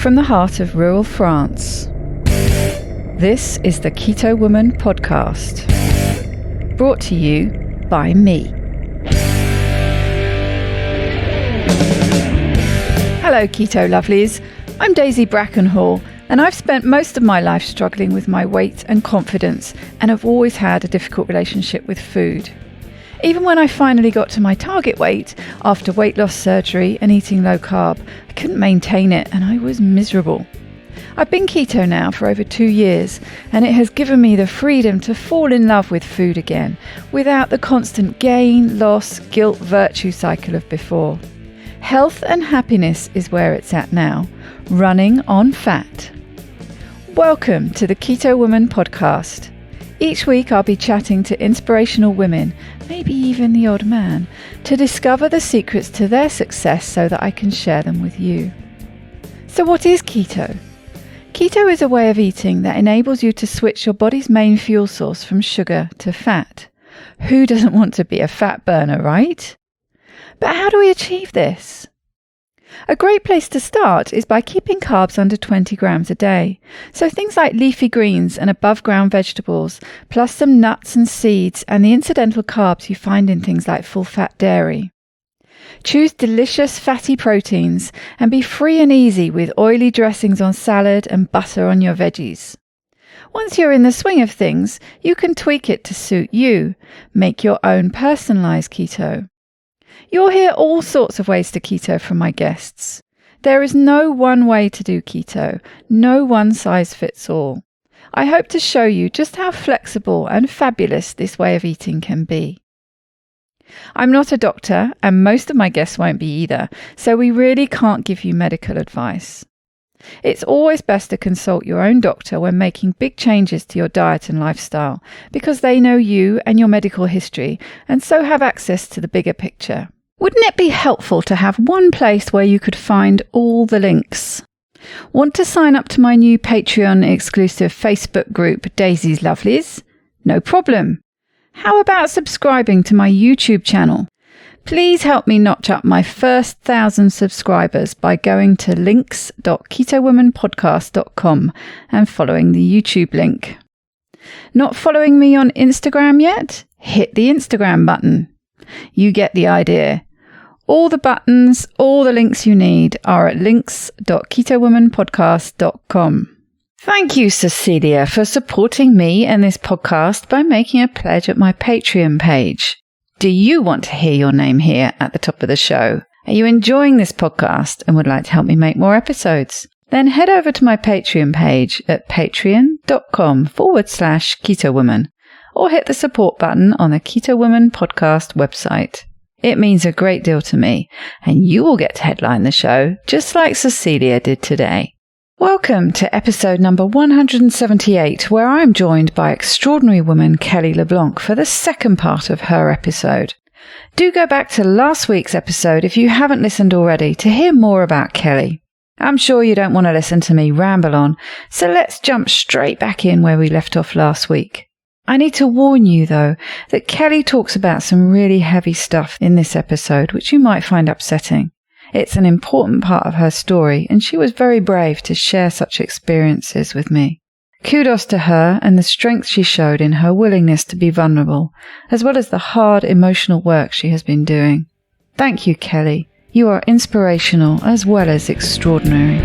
from the heart of rural France. This is the Keto Woman podcast, brought to you by me. Hello Keto lovelies, I'm Daisy Brackenhall, and I've spent most of my life struggling with my weight and confidence, and have always had a difficult relationship with food. Even when I finally got to my target weight, after weight loss surgery and eating low carb, I couldn't maintain it and I was miserable. I've been keto now for over 2 years, and it has given me the freedom to fall in love with food again, without the constant gain, loss, guilt, virtue cycle of before. Health and happiness is where it's at now, running on fat. Welcome to the Keto Woman podcast. Each week I'll be chatting to inspirational women, maybe even the odd man, to discover the secrets to their success so that I can share them with you. So what is keto? Keto is a way of eating that enables you to switch your body's main fuel source from sugar to fat. Who doesn't want to be a fat burner, right? But how do we achieve this? A great place to start is by keeping carbs under 20 grams a day. So things like leafy greens and above ground vegetables, plus some nuts and seeds and the incidental carbs you find in things like full fat dairy. Choose delicious fatty proteins and be free and easy with oily dressings on salad and butter on your veggies. Once you're in the swing of things, you can tweak it to suit you. Make your own personalized keto. You'll hear all sorts of ways to keto from my guests. There is no one way to do keto, no one size fits all. I hope to show you just how flexible and fabulous this way of eating can be. I'm not a doctor, and most of my guests won't be either, so we really can't give you medical advice. It's always best to consult your own doctor when making big changes to your diet and lifestyle, because they know you and your medical history, and so have access to the bigger picture. Wouldn't it be helpful to have one place where you could find all the links? Want to sign up to my new Patreon exclusive Facebook group, Daisy's Lovelies? No problem. How about subscribing to my YouTube channel? Please help me notch up my first 1,000 subscribers by going to links.ketowomanpodcast.com and following the YouTube link. Not following me on Instagram yet? Hit the Instagram button. You get the idea. All the buttons, all the links you need are at links.ketowomanpodcast.com. Thank you, Cecilia, for supporting me and this podcast by making a pledge at my Patreon page. Do you want to hear your name here at the top of the show? Are you enjoying this podcast and would like to help me make more episodes? Then head over to my Patreon page at patreon.com/KetoWoman or hit the support button on the Keto Woman podcast website. It means a great deal to me, and you will get to headline the show just like Cecilia did today. Welcome to episode number 178, where I am joined by extraordinary woman Kelly LeBlanc for the second part of her episode. Do go back to last week's episode if you haven't listened already to hear more about Kelly. I'm sure you don't want to listen to me ramble on, so let's jump straight back in where we left off last week. I need to warn you, though, that Kelly talks about some really heavy stuff in this episode, which you might find upsetting. It's an important part of her story, and she was very brave to share such experiences with me. Kudos to her and the strength she showed in her willingness to be vulnerable, as well as the hard emotional work she has been doing. Thank you, Kelly. You are inspirational as well as extraordinary.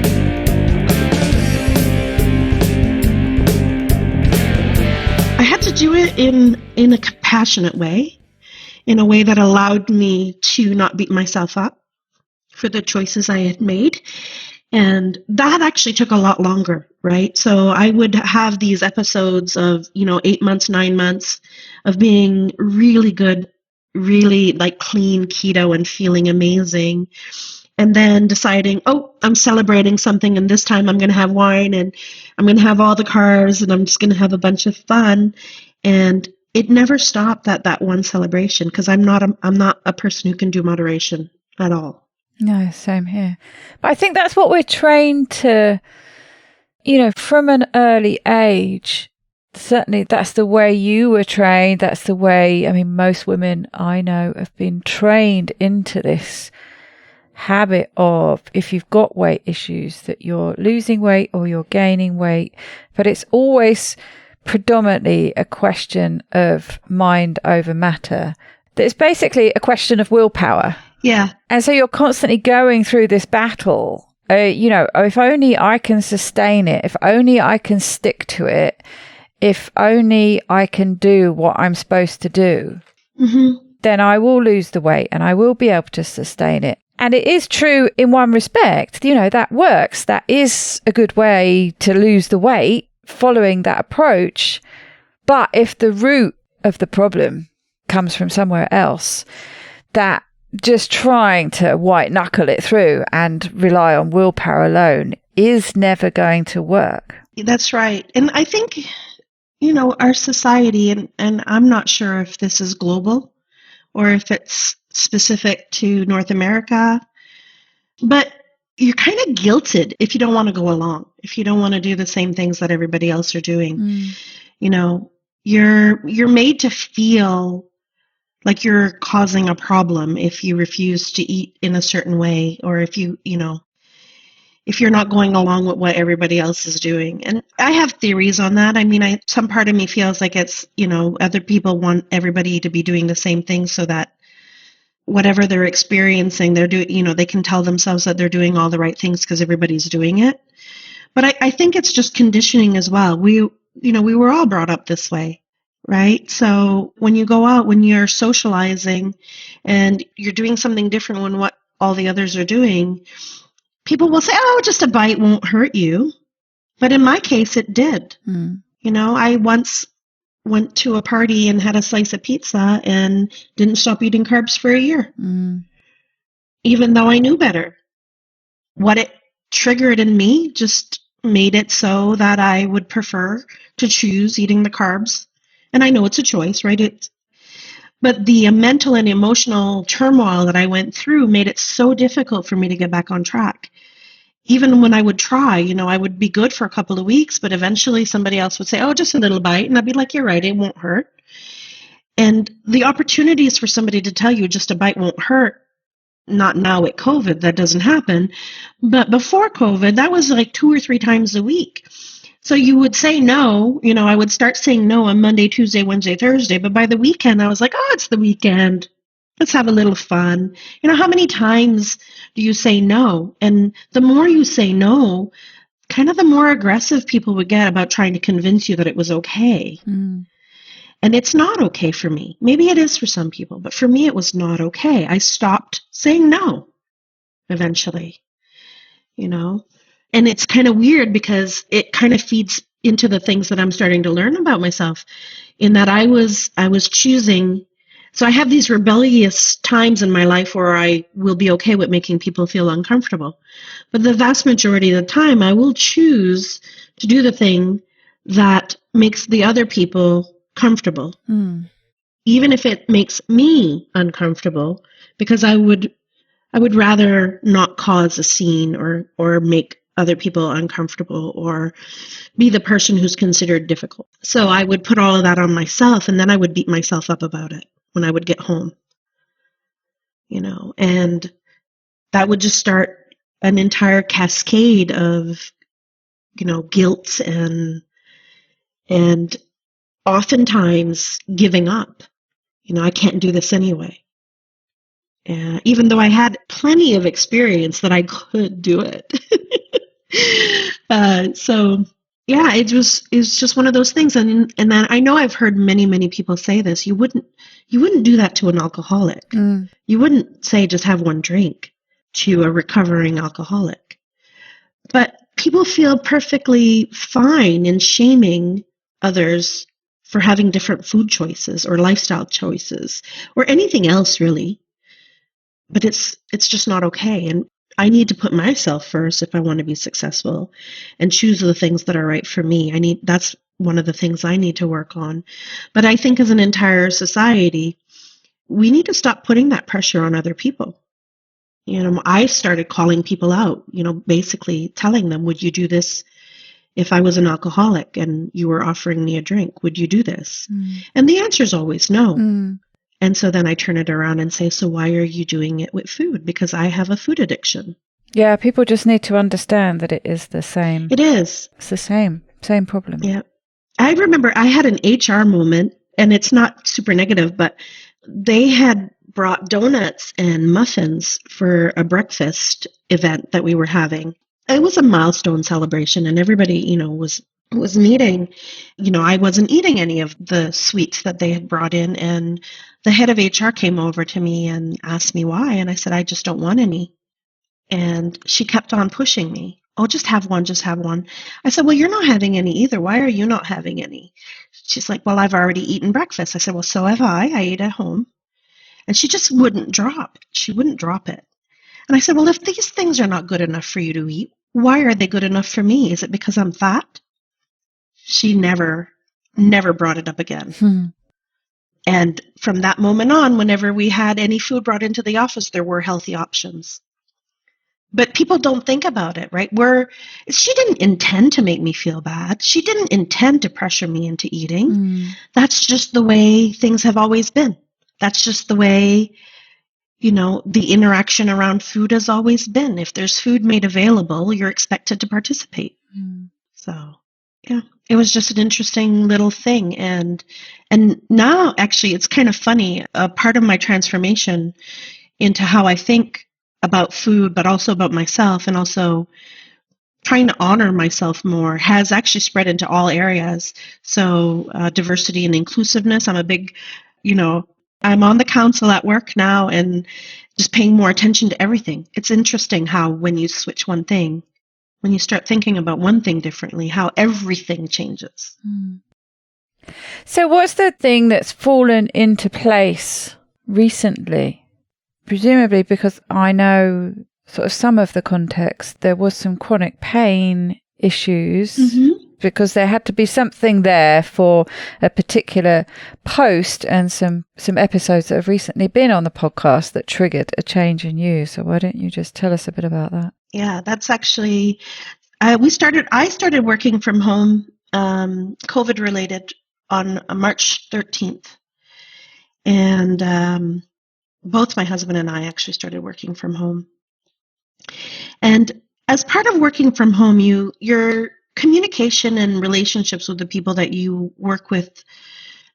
I had to do it in a compassionate way, in a way that allowed me to not beat myself up for the choices I had made. And that actually took a lot longer, right? So I would have these episodes of, 8 months, 9 months of being really good, really like clean keto and feeling amazing. And then deciding, I'm celebrating something, and this time I'm going to have wine, and I'm going to have all the carbs, and I'm just going to have a bunch of fun. And it never stopped at that one celebration, because I'm not a person who can do moderation at all. No, same here. But I think that's what we're trained to, from an early age. Certainly that's the way you were trained. That's the way, most women I know have been trained into this habit of, if you've got weight issues, that you're losing weight or you're gaining weight, but it's always predominantly a question of mind over matter. It's basically a question of willpower. Yeah. And so you're constantly going through this battle. If only I can sustain it, if only I can stick to it, if only I can do what I'm supposed to do, then I will lose the weight and I will be able to sustain it. And it is true in one respect, that works. That is a good way to lose the weight, following that approach. But if the root of the problem comes from somewhere else, that just trying to white knuckle it through and rely on willpower alone is never going to work. That's right. And I think, our society, and I'm not sure if this is global or if it's specific to North America, but you're kind of guilted if you don't want to go along, if you don't want to do the same things that everybody else are doing. You're made to feel like you're causing a problem if you refuse to eat in a certain way, or if if you're not going along with what everybody else is doing. And I have theories on that. I mean, some part of me feels like it's, other people want everybody to be doing the same thing so that whatever they're experiencing, they're doing, they can tell themselves that they're doing all the right things because everybody's doing it. But I think it's just conditioning as well. We were all brought up this way, right? So when you go out, when you're socializing and you're doing something different than what all the others are doing, people will say, oh, just a bite won't hurt you. But in my case, it did. I once went to a party and had a slice of pizza and didn't stop eating carbs for a year, even though I knew better. What it triggered in me just made it so that I would prefer to choose eating the carbs. And I know it's a choice, right? But the mental and emotional turmoil that I went through made it so difficult for me to get back on track. Even when I would try, I would be good for a couple of weeks, but eventually somebody else would say, oh, just a little bite. And I'd be like, you're right, it won't hurt. And the opportunities for somebody to tell you just a bite won't hurt, not now at COVID, that doesn't happen. But before COVID, that was like 2 or 3 times a week. So you would say no, I would start saying no on Monday, Tuesday, Wednesday, Thursday. But by the weekend, I was like, oh, it's the weekend. Let's have a little fun. How many times do you say no? And the more you say no, kind of the more aggressive people would get about trying to convince you that it was okay. And it's not okay for me. Maybe it is for some people, but for me, it was not okay. I stopped saying no eventually, And it's kind of weird because it kind of feeds into the things that I'm starting to learn about myself, in that I was choosing. So I have these rebellious times in my life where I will be okay with making people feel uncomfortable. But the vast majority of the time, I will choose to do the thing that makes the other people comfortable, even if it makes me uncomfortable, because I would rather not cause a scene or make other people uncomfortable or be the person who's considered difficult. So I would put all of that on myself, and then I would beat myself up about it when I would get home, and that would just start an entire cascade of, guilt and oftentimes giving up. I can't do this anyway. Even though I had plenty of experience that I could do it. So yeah, it's just one of those things. And then I know I've heard many people say this. You wouldn't do that to an alcoholic. You wouldn't say just have one drink to a recovering alcoholic. But people feel perfectly fine in shaming others for having different food choices or lifestyle choices or anything else really. But it's just not okay. And I need to put myself first if I want to be successful and choose the things that are right for me. That's one of the things I need to work on. But I think as an entire society, we need to stop putting that pressure on other people. I started calling people out, basically telling them, would you do this if I was an alcoholic and you were offering me a drink? Would you do this? And the answer is always no. And so then I turn it around and say, so why are you doing it with food? Because I have a food addiction. Yeah, people just need to understand that it is the same. It is. It's the same problem. Yeah. I remember I had an HR moment, and it's not super negative, but they had brought donuts and muffins for a breakfast event that we were having. It was a milestone celebration, and everybody, was meeting. I wasn't eating any of the sweets that they had brought in, and the head of HR came over to me and asked me why, and I said, I just don't want any. And she kept on pushing me. Oh, just have one, just have one. I said, well, you're not having any either. Why are you not having any? She's like, well, I've already eaten breakfast. I said, well, so have I. I ate at home. And she just wouldn't drop. She wouldn't drop it. And I said, well, if these things are not good enough for you to eat, why are they good enough for me? Is it because I'm fat? She never brought it up again. And from that moment on, whenever we had any food brought into the office, there were healthy options. But people don't think about it, right? She didn't intend to make me feel bad. She didn't intend to pressure me into eating. That's just the way things have always been. That's just the way, the interaction around food has always been. If there's food made available, you're expected to participate. So, yeah, it was just an interesting little thing. And now, actually, it's kind of funny. A part of my transformation into how I think about food, but also about myself, and also trying to honor myself more, has actually spread into all areas. So diversity and inclusiveness, I'm a big, I'm on the council at work now, and just paying more attention to everything. It's interesting how when you switch one thing, when you start thinking about one thing differently, how everything changes. So what's the thing that's fallen into place recently? Presumably, because I know sort of some of the context, there was some chronic pain issues because there had to be something there for a particular post and some episodes that have recently been on the podcast that triggered a change in you. So why don't you just tell us a bit about that? Yeah, that's actually, I started working from home, COVID related, on March 13th. And both my husband and I actually started working from home. And as part of working from home, your communication and relationships with the people that you work with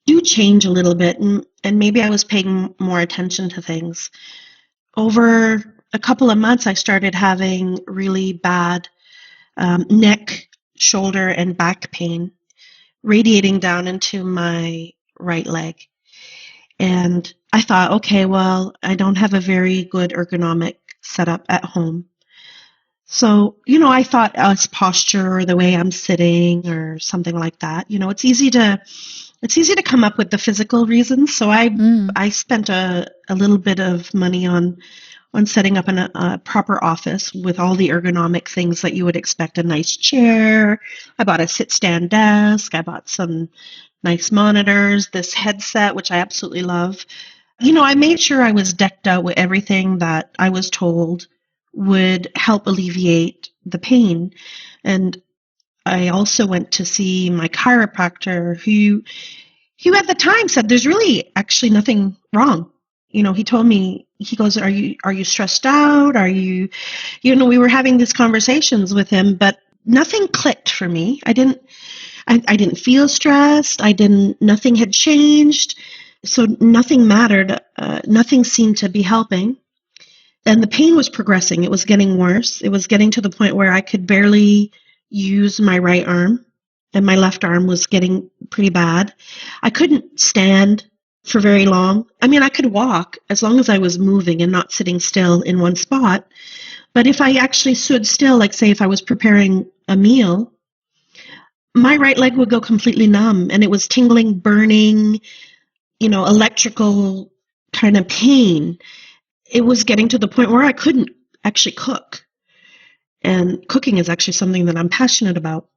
do change a little bit. And maybe I was paying more attention to things. Over a couple of months, I started having really bad neck, shoulder, and back pain radiating down into my right leg. And I thought, okay, well, I don't have a very good ergonomic setup at home. So, I thought it's posture or the way I'm sitting or something like that. It's easy to come up with the physical reasons. So I spent a little bit of money on setting up a proper office with all the ergonomic things that you would expect. A nice chair. I bought a sit-stand desk. I bought some nice monitors, this headset, which I absolutely love. I made sure I was decked out with everything that I was told would help alleviate the pain. And I also went to see my chiropractor who at the time said there's really actually nothing wrong. He told me, he goes, are you stressed out? Are you, we were having these conversations with him, but nothing clicked for me. I didn't feel stressed. Nothing had changed. So nothing mattered. Nothing seemed to be helping. And the pain was progressing. It was getting worse. It was getting to the point where I could barely use my right arm, and my left arm was getting pretty bad. I couldn't stand for very long. I mean, I could walk as long as I was moving and not sitting still in one spot. But if I actually stood still, like say if I was preparing a meal, my right leg would go completely numb, and it was tingling, burning, electrical kind of pain. It was getting to the point where I couldn't actually cook. And cooking is actually something that I'm passionate about.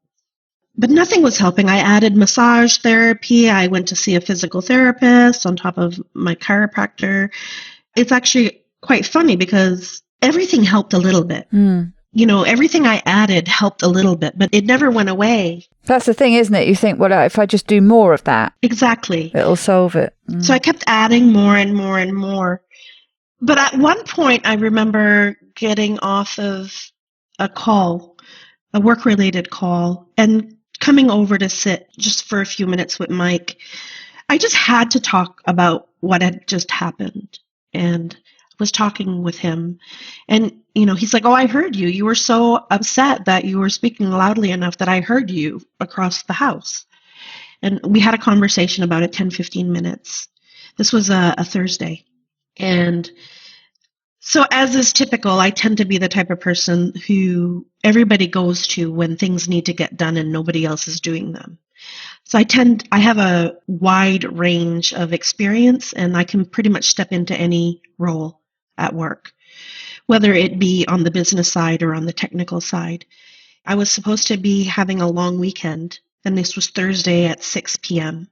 But nothing was helping. I added massage therapy. I went to see a physical therapist on top of my chiropractor. It's actually quite funny because everything helped a little bit. everything I added helped a little bit, but it never went away. That's the thing, isn't it? You think, well, if I just do more of that, Exactly. it'll solve it. So I kept adding more and more and more. But at one point, I remember getting off of a call, a work-related call, and coming over to sit just for a few minutes with Mike. I just had to talk about what had just happened, and was talking with him. And, he's like, oh, I heard you. You were so upset that you were speaking loudly enough that I heard you across the house. And we had a conversation about it, 10, 15 minutes. This was a Thursday. And so, as is typical, I tend to be the type of person who everybody goes to when things need to get done and nobody else is doing them. So I have a wide range of experience, and I can pretty much step into any role at work, whether it be on the business side or on the technical side. I was supposed to be having a long weekend, and this was Thursday at 6 p.m.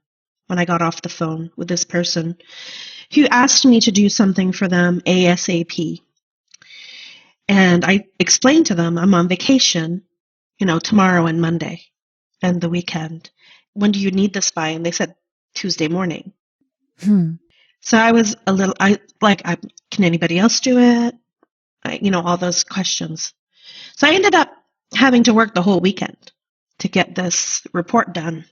when I got off the phone with this person who asked me to do something for them ASAP. And I explained to them I'm on vacation, tomorrow and Monday and the weekend. When do you need this by? And they said Tuesday morning. So I was can anybody else do it? All those questions. So I ended up having to work the whole weekend to get this report done.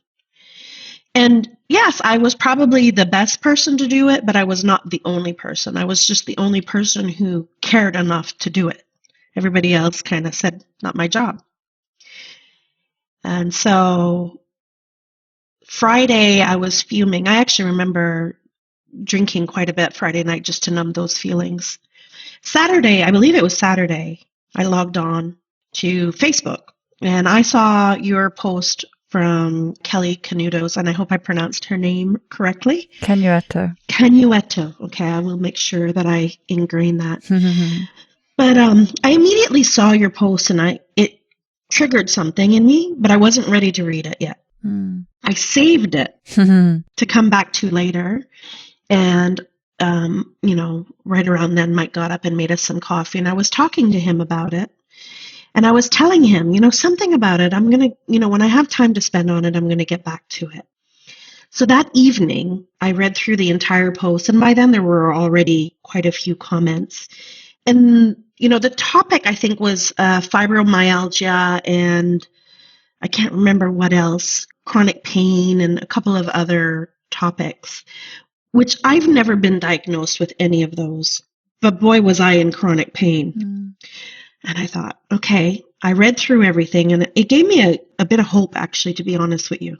And yes, I was probably the best person to do it, but I was not the only person. I was just the only person who cared enough to do it. Everybody else kind of said, not my job. And so Friday, I was fuming. I actually remember drinking quite a bit Friday night just to numb those feelings. Saturday, I believe it was Saturday, I logged on to Facebook, and I saw your post from Kelly Canudos, and I hope I pronounced her name correctly. Canueto. Okay, I will make sure that I ingrain that. But I immediately saw your post, and it triggered something in me, but I wasn't ready to read it yet. I saved it to come back to later. And, right around then, Mike got up and made us some coffee. And I was talking to him about it. And I was telling him, something about it. I'm going to, when I have time to spend on it, I'm going to get back to it. So that evening, I read through the entire post. And by then, there were already quite a few comments. And, the topic, I think, was fibromyalgia, and I can't remember what else, chronic pain, and a couple of other topics, which I've never been diagnosed with any of those. But boy, was I in chronic pain. And I thought, okay, I read through everything, and it gave me a bit of hope, actually, to be honest with you.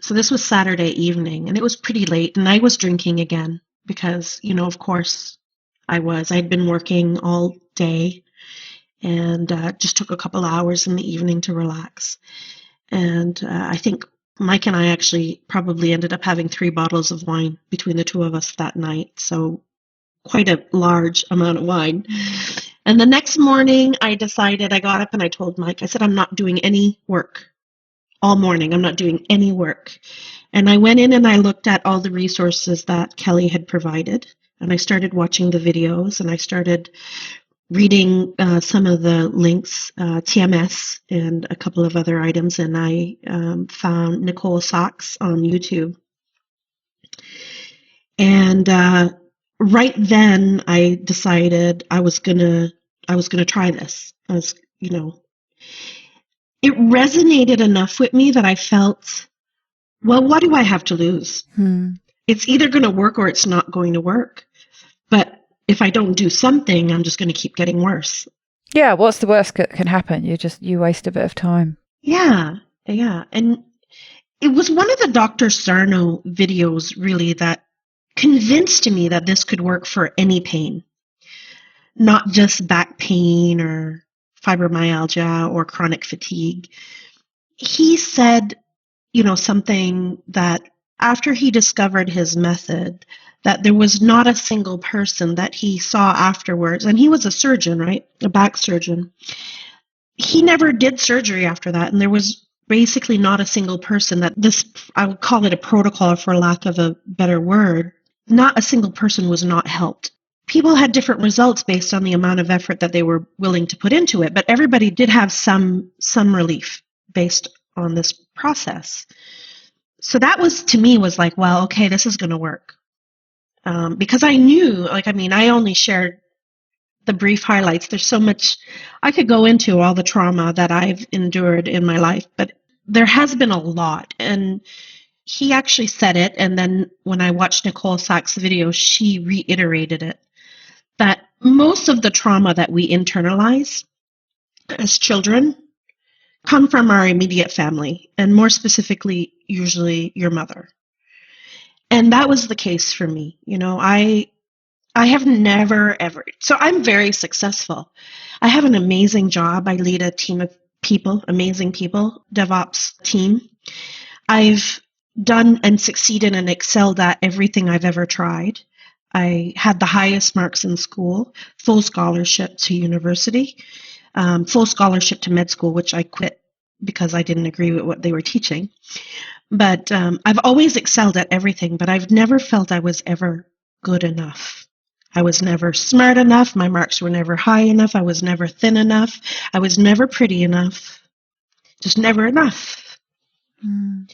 So this was Saturday evening, and it was pretty late, and I was drinking again because, of course, I'd been working all day and just took a couple hours in the evening to relax. And I think Mike and I actually probably ended up having 3 bottles of wine between the two of us that night. So quite a large amount of wine. And the next morning I got up and I told Mike, I said, I'm not doing any work all morning. I'm not doing any work. And I went in and I looked at all the resources that Kelly had provided. And I started watching the videos, and I started reading some of the links, TMS, and a couple of other items, and I found Nicole Sachs on YouTube. And right then, I decided I was gonna try this. It resonated enough with me that I felt, well, what do I have to lose? It's either going to work or it's not going to work. But if I don't do something, I'm just going to keep getting worse. Yeah, what's the worst that can happen? You waste a bit of time. Yeah. And it was one of the Dr. Sarno videos, really, that convinced me that this could work for any pain, not just back pain or fibromyalgia or chronic fatigue. He said, something that after he discovered his method, that there was not a single person that he saw afterwards. And he was a surgeon, right? A back surgeon. He never did surgery after that. And there was basically not a single person that I would call it a protocol for lack of a better word. Not a single person was not helped. people had different results based on the amount of effort that they were willing to put into it, but everybody did have some relief based on this process. So that was, to me, was like, well, okay, this is going to work. Because I knew, I only shared the brief highlights. There's so much I could go into, all the trauma that I've endured in my life, but there has been a lot. And he actually said it. And then when I watched Nicole Sachs' video, she reiterated it, that most of the trauma that we internalize as children come from our immediate family, and more specifically, usually your mother. And that was the case for me. I have never, ever. So I'm very successful. I have an amazing job. I lead a team of people, amazing people, DevOps team. I've done and succeeded and excelled at everything I've ever tried. I had the highest marks in school, full scholarship to university, full scholarship to med school, which I quit because I didn't agree with what they were teaching. But I've always excelled at everything, but I've never felt I was ever good enough. I was never smart enough. My marks were never high enough. I was never thin enough. I was never pretty enough. Just never enough. Mm.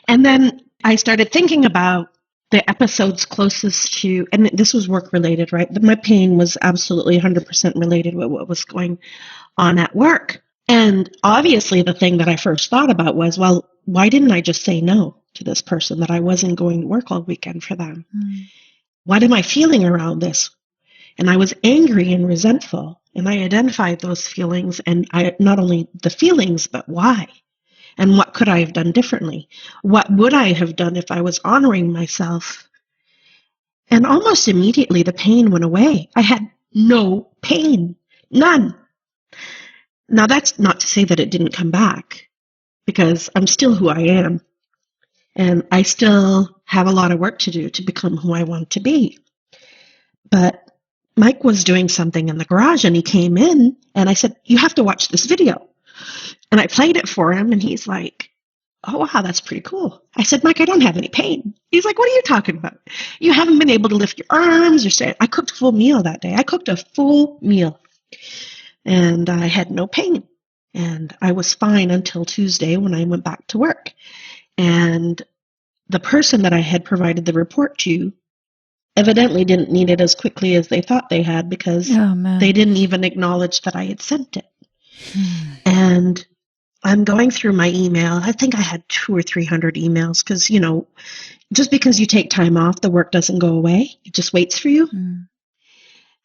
And then I started thinking about the episodes closest to, and this was work related, right? My pain was absolutely 100% related with what was going on at work. And obviously the thing that I first thought about was, well, why didn't I just say no to this person, that I wasn't going to work all weekend for them? Mm. What am I feeling around this? And I was angry and resentful, and I identified those feelings, and not only the feelings, but why? And what could I have done differently? What would I have done if I was honoring myself? And almost immediately the pain went away. I had no pain, none. Now that's not to say that it didn't come back, because I'm still who I am. And I still have a lot of work to do to become who I want to be. But Mike was doing something in the garage, and he came in, and I said, you have to watch this video. And I played it for him, and he's like, oh, wow, that's pretty cool. I said, Mike, I don't have any pain. He's like, what are you talking about? You haven't been able to lift your arms or say, I cooked a full meal that day. I cooked a full meal, and I had no pain. And I was fine until Tuesday when I went back to work. And the person that I had provided the report to evidently didn't need it as quickly as they thought they had, because they didn't even acknowledge that I had sent it. And I'm going through my email. I think I had 200 or 300 emails, because, just because you take time off, the work doesn't go away. It just waits for you.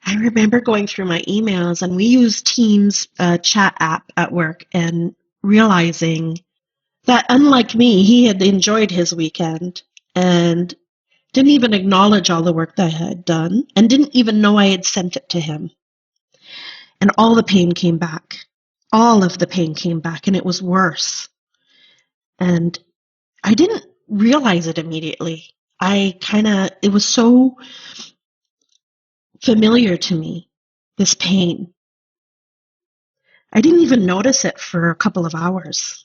I remember going through my emails, and we use Teams chat app at work, and realizing that, unlike me, he had enjoyed his weekend and didn't even acknowledge all the work that I had done, and didn't even know I had sent it to him. And all the pain came back. All of the pain came back, and it was worse. And I didn't realize it immediately. It was so familiar to me, this pain. I didn't even notice it for a couple of hours.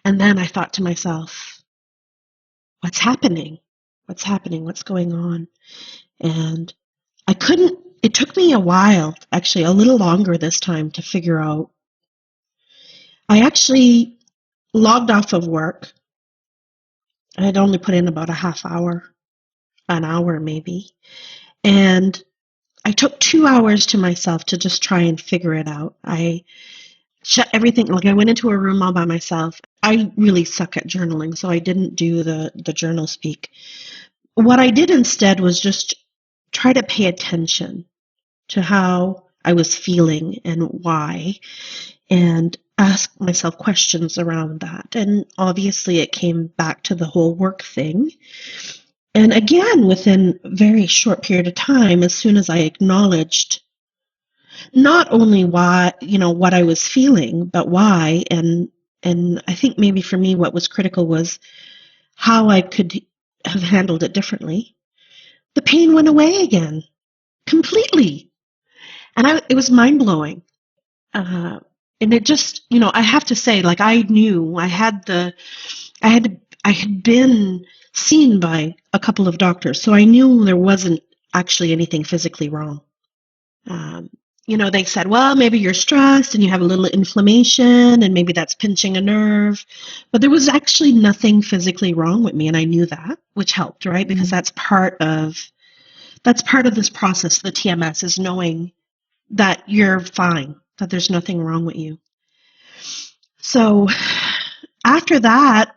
And then I thought to myself, what's happening? What's happening? What's going on? And it took me a while, actually a little longer this time, to figure out. I actually logged off of work. I had only put in about a half hour, an hour maybe. And I took 2 hours to myself to just try and figure it out. I shut everything, I went into a room all by myself. I really suck at journaling, so I didn't do the journal speak. What I did instead was just try to pay attention to how I was feeling and why, and ask myself questions around that. And obviously it came back to the whole work thing. And again, within a very short period of time, as soon as I acknowledged not only why, what I was feeling, but why, and I think maybe for me what was critical was how I could have handled it differently, the pain went away again, completely. And it was mind-blowing. And it just, I have to say, I knew I had been seen by a couple of doctors, so I knew there wasn't actually anything physically wrong. They said, well, maybe you're stressed and you have a little inflammation and maybe that's pinching a nerve. But there was actually nothing physically wrong with me. And I knew that, which helped, right? Because that's part of this process, the TMS, is knowing that you're fine, that there's nothing wrong with you. So after that,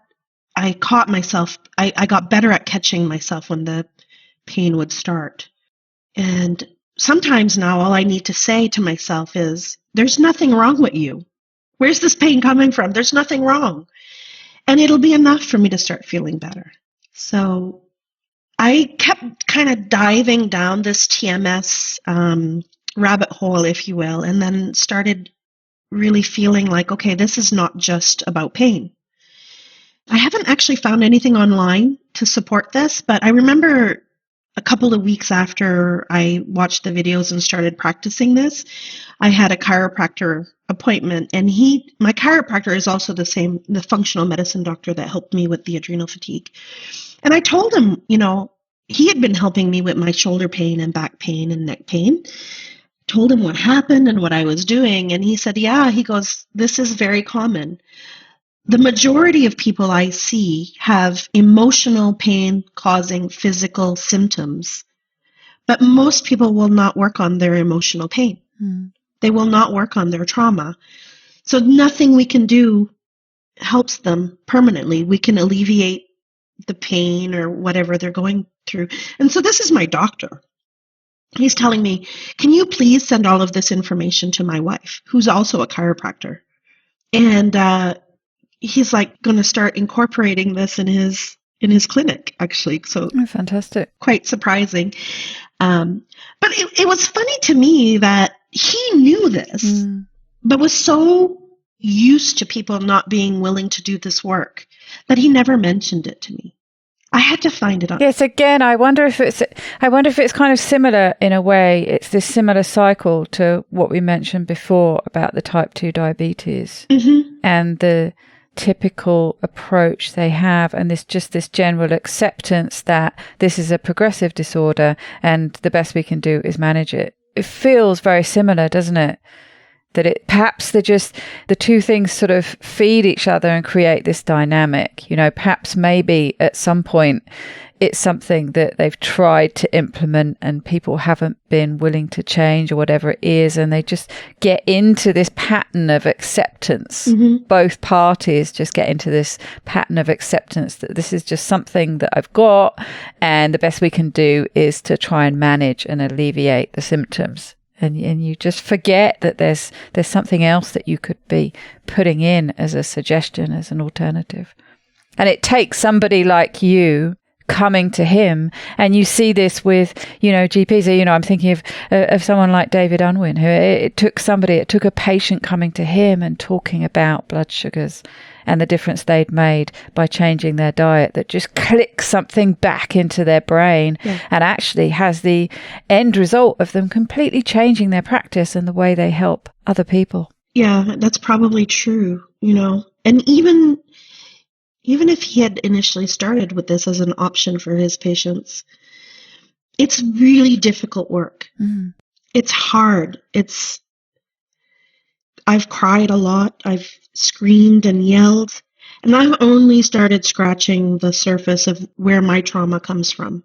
I caught myself. I got better at catching myself when the pain would start. And sometimes now all I need to say to myself is, there's nothing wrong with you. Where's this pain coming from? There's nothing wrong. And it'll be enough for me to start feeling better. So I kept kind of diving down this TMS rabbit hole, if you will, and then started really feeling like, okay, this is not just about pain. I haven't actually found anything online to support this, but I remember a couple of weeks after I watched the videos and started practicing this, I had a chiropractor appointment, and my chiropractor is also the functional medicine doctor that helped me with the adrenal fatigue. And I told him, he had been helping me with my shoulder pain and back pain and neck pain. Told him what happened and what I was doing. And he said, yeah, he goes, this is very common. The majority of people I see have emotional pain causing physical symptoms, but most people will not work on their emotional pain. They will not work on their trauma. So nothing we can do helps them permanently. We can alleviate the pain or whatever they're going through. And so this is my doctor. He's telling me, can you please send all of this information to my wife, who's also a chiropractor? And he's like going to start incorporating this in his clinic, actually. So fantastic. Quite surprising. But it was funny to me that he knew this, but was so used to people not being willing to do this work that he never mentioned it to me. I had to find it out. Yes, again, I wonder if it's kind of similar in a way. It's this similar cycle to what we mentioned before about the type 2 diabetes and the typical approach they have, and this general acceptance that this is a progressive disorder and the best we can do is manage it. It feels very similar, doesn't it? That perhaps the two things sort of feed each other and create this dynamic. Perhaps maybe at some point it's something that they've tried to implement and people haven't been willing to change or whatever it is, and they just get into this pattern of acceptance. Both parties just get into this pattern of acceptance that this is just something that I've got, and the best we can do is to try and manage and alleviate the symptoms. And you just forget that there's something else that you could be putting in as a suggestion, as an alternative. And it takes somebody like you coming to him, and you see this with, GPs. I'm thinking of someone like David Unwin, who it took a patient coming to him and talking about blood sugars and the difference they'd made by changing their diet, that just clicks something back into their brain and actually has the end result of them completely changing their practice and the way they help other people. Yeah, that's probably true, And even if he had initially started with this as an option for his patients, it's really difficult work. It's hard. I've cried a lot. I've screamed and yelled, and I've only started scratching the surface of where my trauma comes from.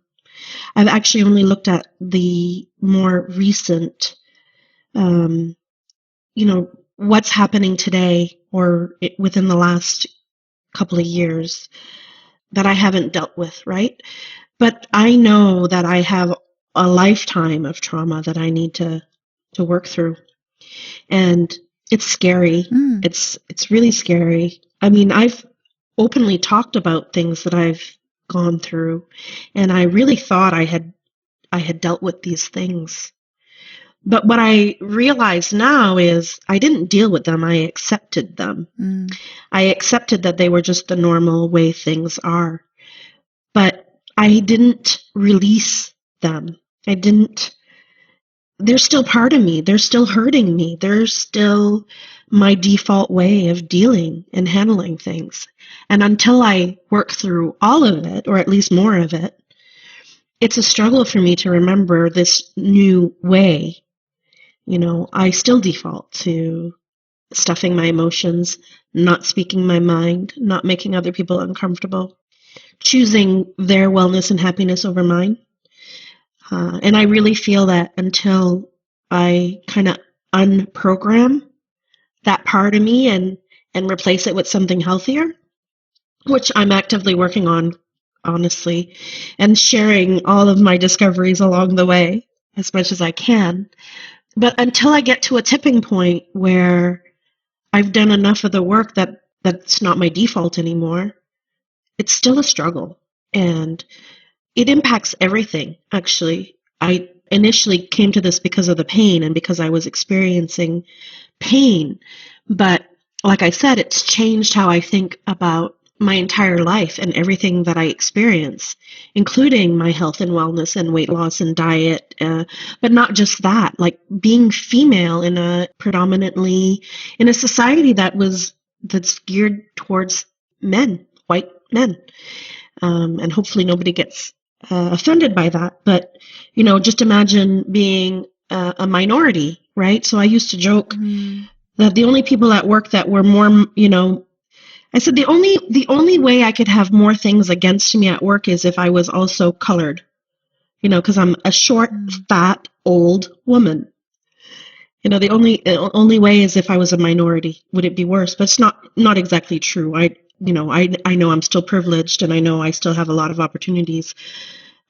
I've actually only looked at the more recent, what's happening today or within the last couple of years that I haven't dealt with, right? But I know that I have a lifetime of trauma that I need to work through. And it's scary. It's really scary. I mean, I've openly talked about things that I've gone through, and I really thought I had dealt with these things. But what I realize now is I didn't deal with them. I accepted them. I accepted that they were just the normal way things are. But I didn't release them. They're still part of me. They're still hurting me. They're still my default way of dealing and handling things. And until I work through all of it, or at least more of it, it's a struggle for me to remember this new way. I still default to stuffing my emotions, not speaking my mind, not making other people uncomfortable, choosing their wellness and happiness over mine. And I really feel that until I kind of unprogram that part of me and replace it with something healthier, which I'm actively working on, honestly, and sharing all of my discoveries along the way as much as I can. But until I get to a tipping point where I've done enough of the work that's not my default anymore, it's still a struggle. And it impacts everything, actually. I initially came to this because of the pain and because I was experiencing pain. But like I said, it's changed how I think about my entire life and everything that I experience, including my health and wellness and weight loss and diet. But not just that, like being female in a society that's geared towards men, white men. And hopefully nobody gets offended by that. But, just imagine being a minority, right? So I used to joke that the only people at work that were more, I said the only way I could have more things against me at work is if I was also colored, because I'm a short, fat, old woman. The only way is if I was a minority. Would it be worse? But it's not exactly true. I know I'm still privileged, and I know I still have a lot of opportunities,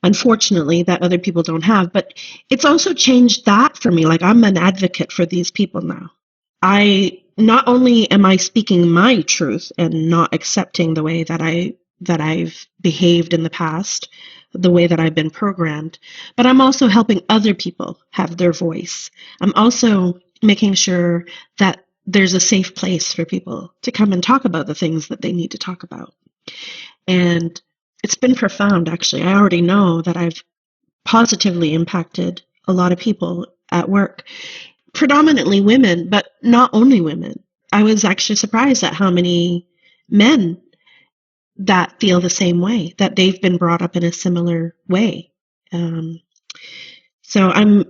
unfortunately, that other people don't have. But it's also changed that for me. Like, I'm an advocate for these people now. Not only am I speaking my truth and not accepting the way that I've behaved in the past, the way that I've been programmed, but I'm also helping other people have their voice. I'm also making sure that there's a safe place for people to come and talk about the things that they need to talk about. And it's been profound, actually. I already know that I've positively impacted a lot of people at work. Predominantly women, but not only women. I was actually surprised at how many men that feel the same way, that they've been brought up in a similar way. So I'm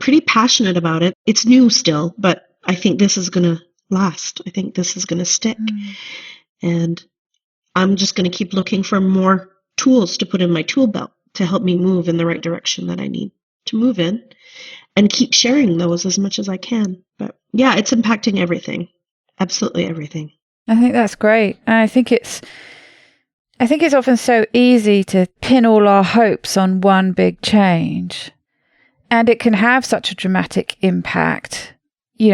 pretty passionate about it. It's new still, but I think this is going to last. I think this is going to stick. And I'm just going to keep looking for more tools to put in my tool belt to help me move in the right direction that I need to move in, and keep sharing those as much as I can. But yeah, it's impacting everything. Absolutely everything. I think that's great. I think it's often so easy to pin all our hopes on one big change. And it can have such a dramatic impact.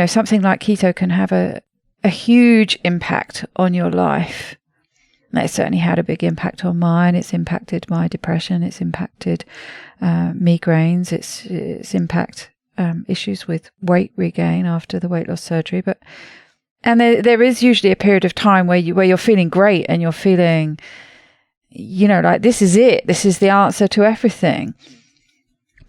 Something like keto can have a huge impact on your life. And it's certainly had a big impact on mine. It's impacted my depression. It's impacted migraines. It's impact issues with weight regain after the weight loss surgery. And there is usually a period of time where you're feeling great and you're feeling, like this is it. This is the answer to everything.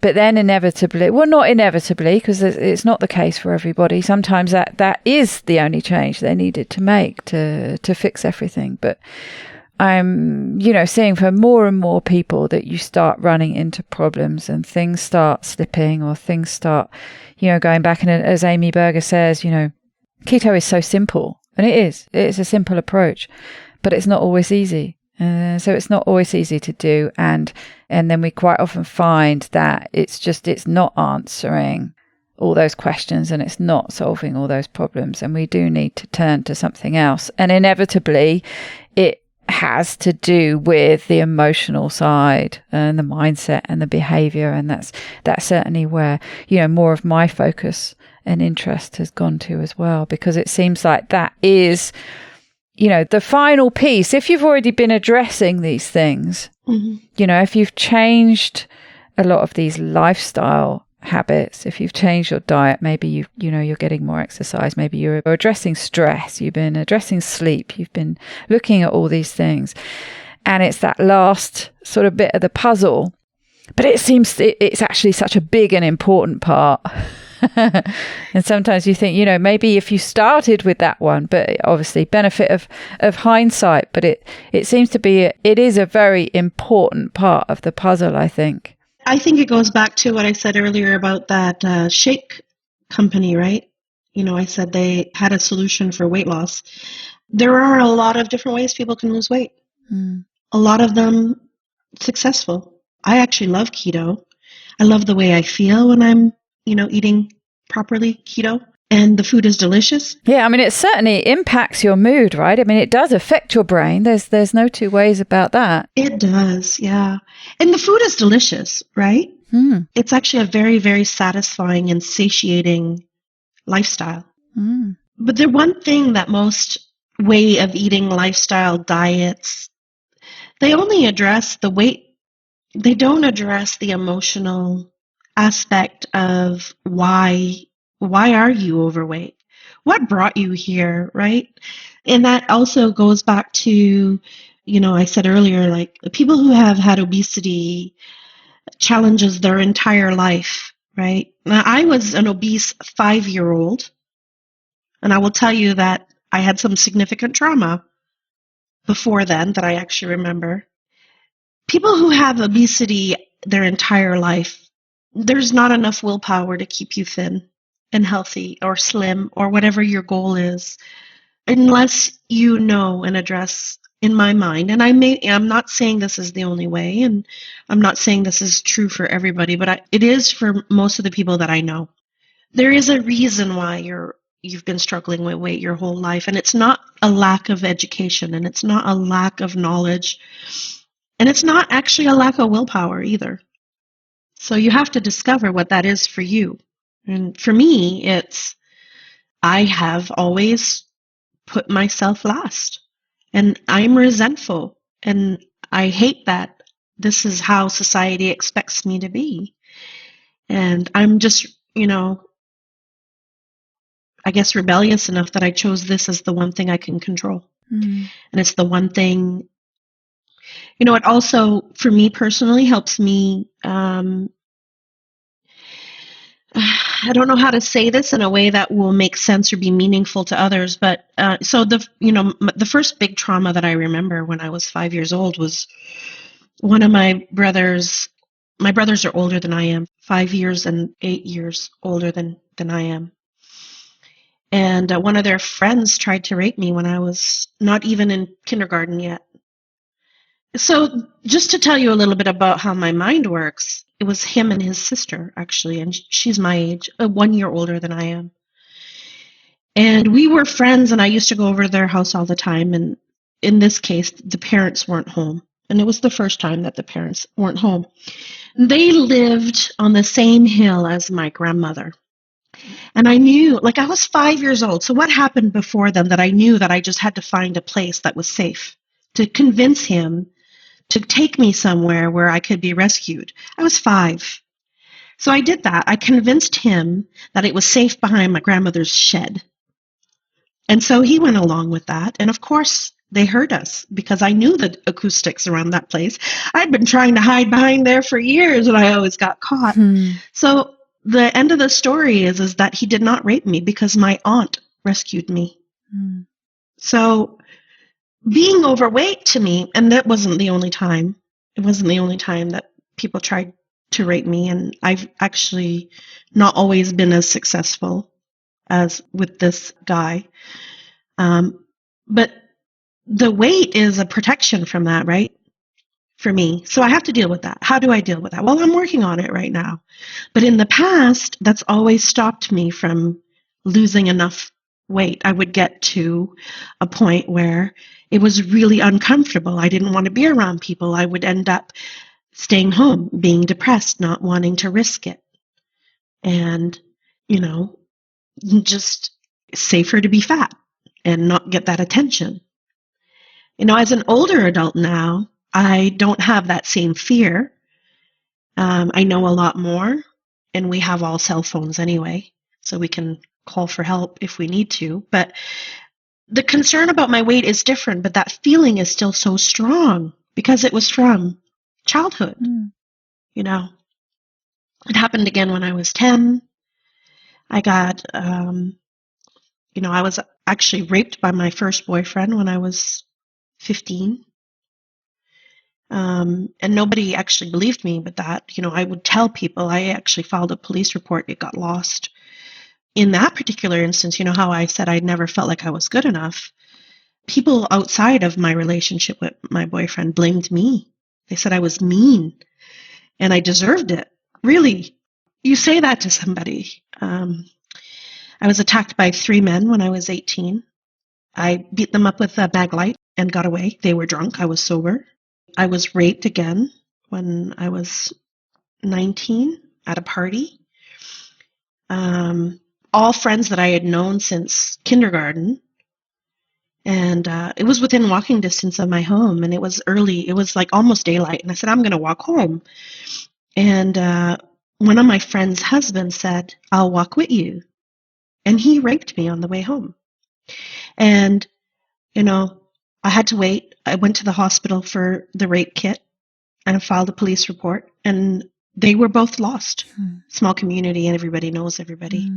But then inevitably, well, not inevitably, because it's not the case for everybody. Sometimes that is the only change they needed to make to fix everything. But I'm, seeing for more and more people that you start running into problems and things start slipping, or things start, going back. And as Amy Berger says, keto is so simple, and it is. It's a simple approach, but it's not always easy. So it's not always easy to do. And then we quite often find that it's not answering all those questions, and it's not solving all those problems. And we do need to turn to something else. And inevitably, it has to do with the emotional side and the mindset and the behavior. And that's certainly where, more of my focus and interest has gone to as well, because it seems like that is, the final piece. If you've already been addressing these things, if you've changed a lot of these lifestyle habits, if you've changed your diet, maybe you're getting more exercise, maybe you're addressing stress, you've been addressing sleep, you've been looking at all these things, and it's that last sort of bit of the puzzle. But it seems it's actually such a big and important part And sometimes you think, maybe if you started with that one, but obviously benefit of hindsight, but it seems to be, it is a very important part of the puzzle, I think. I think it goes back to what I said earlier about that shake company, right? I said they had a solution for weight loss. There are a lot of different ways people can lose weight. A lot of them successful. I actually love keto. I love the way I feel when I'm, eating properly keto, and the food is delicious. Yeah, I mean, it certainly impacts your mood, right? I mean, it does affect your brain. There's no two ways about that. It does, yeah. And the food is delicious, right? It's actually a very, very satisfying and satiating lifestyle. But the one thing that most way of eating lifestyle diets, they only address the weight. They don't address the emotional aspect of why are you overweight? What brought you here, right? And that also goes back to, I said earlier, like people who have had obesity challenges their entire life, right? Now, I was an obese 5-year-old, and I will tell you that I had some significant trauma before then that I actually remember. People who have obesity their entire life, there's not enough willpower to keep you thin and healthy or slim or whatever your goal is, unless you know and address, in my mind, and I'm not saying this is the only way, and I'm not saying this is true for everybody, but it is for most of the people that I know. There is a reason why you've been struggling with weight your whole life, and it's not a lack of education, and it's not a lack of knowledge, and it's not actually a lack of willpower either. So you have to discover what that is for you. And for me, I have always put myself last, and I'm resentful, and I hate that this is how society expects me to be. And I'm just, I guess rebellious enough that I chose this as the one thing I can control. And it's the one thing, it also, for me personally, helps me, I don't know how to say this in a way that will make sense or be meaningful to others, but so the first big trauma that I remember when I was 5 years old was one of my brothers. My brothers are older than I am, 5 years and 8 years older than I am. And one of their friends tried to rape me when I was not even in kindergarten yet. So just to tell you a little bit about how my mind works, it was him and his sister, actually, and she's my age, 1 year older than I am. And we were friends, and I used to go over to their house all the time. And in this case, the parents weren't home. And it was the first time that the parents weren't home. They lived on the same hill as my grandmother. And I knew, I was 5 years old. So what happened before then that I knew that I just had to find a place that was safe to convince him to take me somewhere where I could be rescued. I was 5. So I did that. I convinced him that it was safe behind my grandmother's shed. And so he went along with that. And of course, they heard us because I knew the acoustics around that place. I'd been trying to hide behind there for years, and I always got caught. So the end of the story is that he did not rape me because my aunt rescued me. So being overweight to me, and that wasn't the only time. It wasn't the only time that people tried to rape me, and I've actually not always been as successful as with this guy. But the weight is a protection from that, right? For me. So I have to deal with that. How do I deal with that? Well, I'm working on it right now. But in the past, that's always stopped me from losing enough weight. I would get to a point where it was really uncomfortable. I didn't want to be around people. I would end up staying home, being depressed, not wanting to risk it. And, just safer to be fat and not get that attention. As an older adult now, I don't have that same fear. I know a lot more, and we have all cell phones anyway, so we can call for help if we need to. But the concern about my weight is different, but that feeling is still so strong because it was from childhood. It happened again when I was 10. I got, I was actually raped by my first boyfriend when I was 15. And nobody actually believed me, but I would tell people. I actually filed a police report. It got lost. In that particular instance, how I said I never felt like I was good enough. People outside of my relationship with my boyfriend blamed me. They said I was mean and I deserved it. Really, you say that to somebody. I was attacked by 3 men when I was 18. I beat them up with a bag light and got away. They were drunk. I was sober. I was raped again when I was 19 at a party. All friends that I had known since kindergarten. And it was within walking distance of my home, and it was early. It was like almost daylight, and I said, I'm going to walk home. And one of my friend's husbands said, I'll walk with you. And he raped me on the way home. And, I had to wait. I went to the hospital for the rape kit and I filed a police report, and they were both lost. Small community, and everybody knows everybody.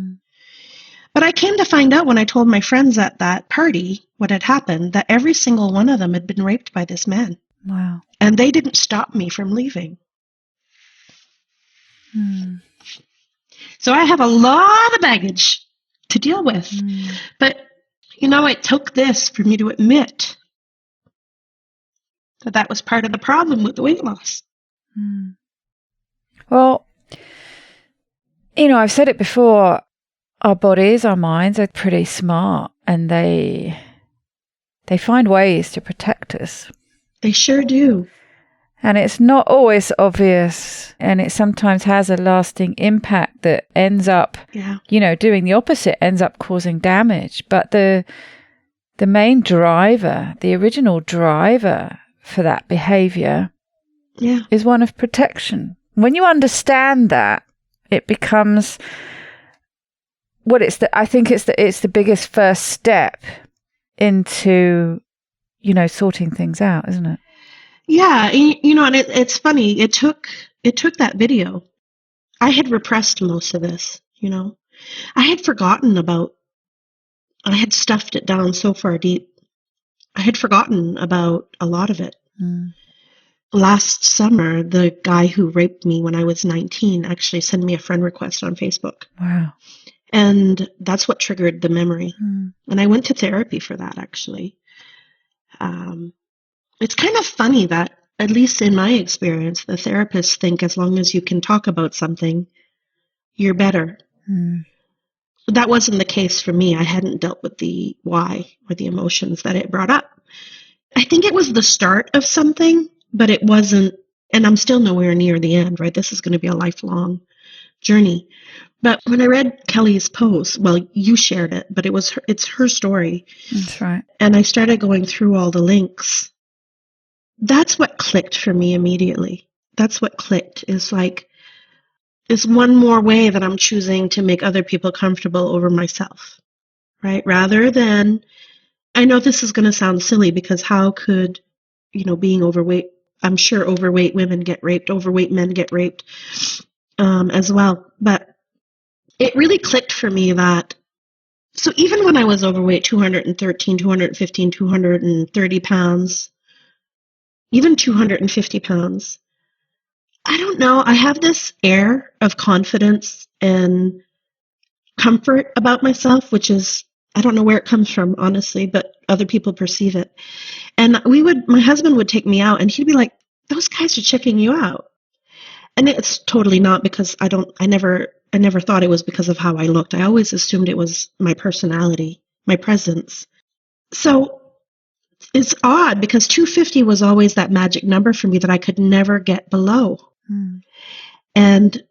But I came to find out when I told my friends at that party what had happened, that every single one of them had been raped by this man. Wow. And they didn't stop me from leaving. So I have a lot of baggage to deal with. But, it took this for me to admit that was part of the problem with the weight loss. Well, I've said it before, our bodies, our minds are pretty smart, and they find ways to protect us. They sure do. And it's not always obvious, and it sometimes has a lasting impact that ends up, doing the opposite, ends up causing damage. But the main driver, the original driver for that behavior is one of protection. When you understand that, it becomes I think it's the biggest first step into, sorting things out, isn't it? Yeah, and it's funny. It took that video. I had repressed most of this, I had forgotten about. I had stuffed it down so far deep. I had forgotten about a lot of it. Last summer, the guy who raped me when I was 19 actually sent me a friend request on Facebook. Wow. And that's what triggered the memory. And I went to therapy for that, actually. It's kind of funny that, at least in my experience, the therapists think as long as you can talk about something, you're better. That wasn't the case for me. I hadn't dealt with the why or the emotions that it brought up. I think it was the start of something, but it wasn't, and I'm still nowhere near the end, right? This is going to be a lifelong journey. But when I read Kelly's post, well, you shared it, but it's her story. That's right. And I started going through all the links. That's what clicked for me immediately. That's what clicked. Is one more way that I'm choosing to make other people comfortable over myself, right? Rather than, I know this is going to sound silly, because how could, being overweight, I'm sure overweight women get raped, overweight men get raped as well. But it really clicked for me that, so even when I was overweight, 213, 215, 230 pounds, even 250 pounds, I don't know, I have this air of confidence and comfort about myself, which is, I don't know where it comes from, honestly, but other people perceive it. And my husband would take me out and he'd be like, those guys are checking you out. And it's totally not, because I never thought it was because of how I looked. I always assumed it was my personality, my presence. So it's odd, because 250 was always that magic number for me that I could never get below. And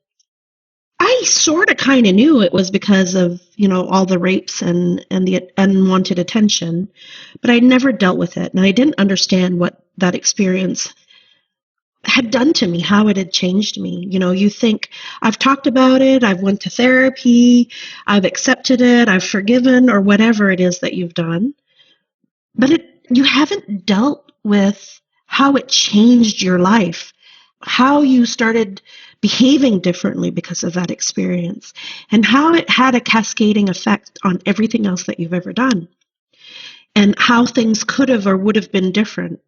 I sort of kind of knew it was because of, all the rapes and the unwanted attention, but I never dealt with it. And I didn't understand what that experience had done to me, how it had changed me. You think, I've talked about it, I've went to therapy, I've accepted it, I've forgiven, or whatever it is that you've done. But you haven't dealt with how it changed your life, how you started behaving differently because of that experience, and how it had a cascading effect on everything else that you've ever done, and how things could have or would have been different,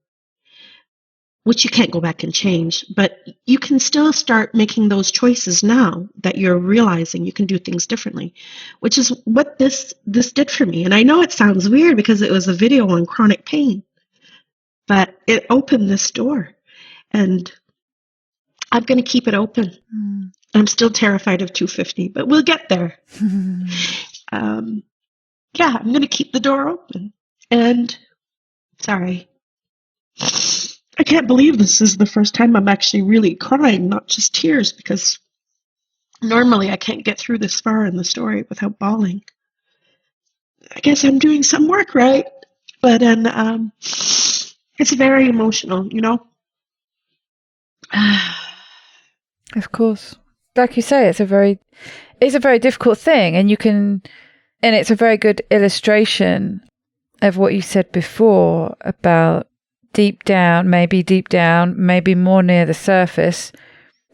which you can't go back and change, but you can still start making those choices now that you're realizing you can do things differently, which is what this did for me. And I know it sounds weird because it was a video on chronic pain, but it opened this door, and I'm going to keep it open. I'm still terrified of 250, but we'll get there. I'm going to keep the door open. And sorry, I can't believe this is the first time I'm actually really crying, not just tears, because normally I can't get through this far in the story without bawling. I guess I'm doing some work right, but then it's very emotional, you know? Of course. Like you say, it's a very difficult thing, and it's a very good illustration of what you said before about deep down, maybe more near the surface,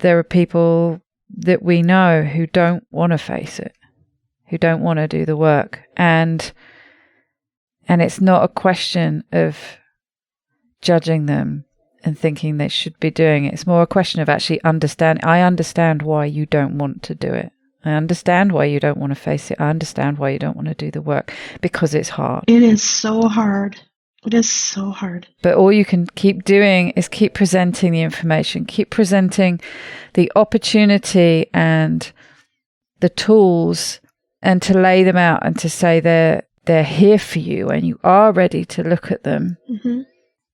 there are people that we know who don't want to face it, who don't want to do the work. And it's not a question of judging them and thinking they should be doing it. It's more a question of actually I understand why you don't want to do it. I understand why you don't want to face it. I understand why you don't want to do the work, because it's hard. It is so hard. It is so hard. But all you can keep doing is keep presenting the information, keep presenting the opportunity and the tools, and to lay them out and to say they're here for you and you are ready to look at them. Mm-hmm.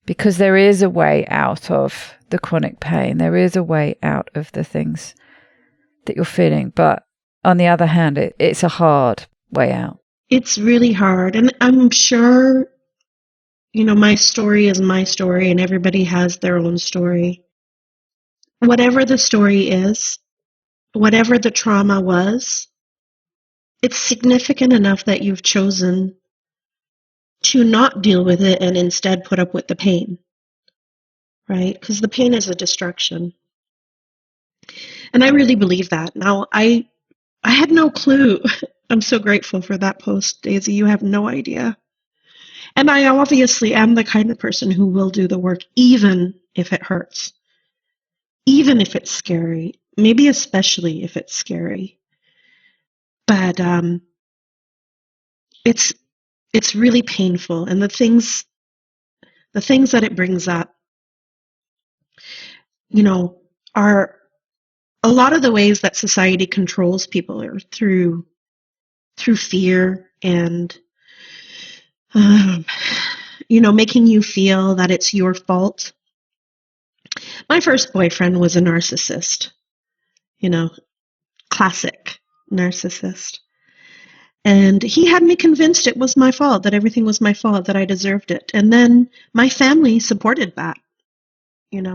Because there is a way out of the chronic pain. There is a way out of the things that you're feeling. But on the other hand, it's a hard way out. It's really hard. And I'm sure, my story is my story, and everybody has their own story. Whatever the story is, whatever the trauma was, it's significant enough that you've chosen to not deal with it and instead put up with the pain, right? Because the pain is a distraction. And I really believe that. Now, I had no clue. I'm so grateful for that post, Daisy. You have no idea. And I obviously am the kind of person who will do the work, even if it hurts, even if it's scary, maybe especially if it's scary. But it's really painful, and the things that it brings up, are a lot of the ways that society controls people are through fear and making you feel that it's your fault. My first boyfriend was a narcissist, classic narcissist. And he had me convinced it was my fault, that everything was my fault, that I deserved it. And then my family supported that,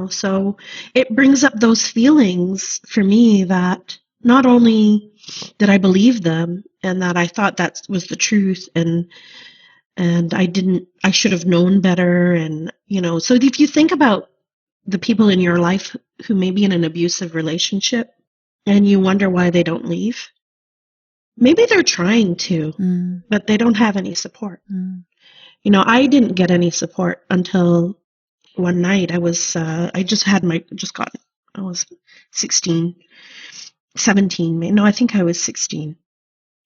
so it brings up those feelings for me that not only did I believe them and that I thought that was the truth, and I should have known better. And, so if you think about the people in your life who may be in an abusive relationship and you wonder why they don't leave, maybe they're trying to, but they don't have any support. I didn't get any support until one night. I was 16, 17. No, I think I was 16.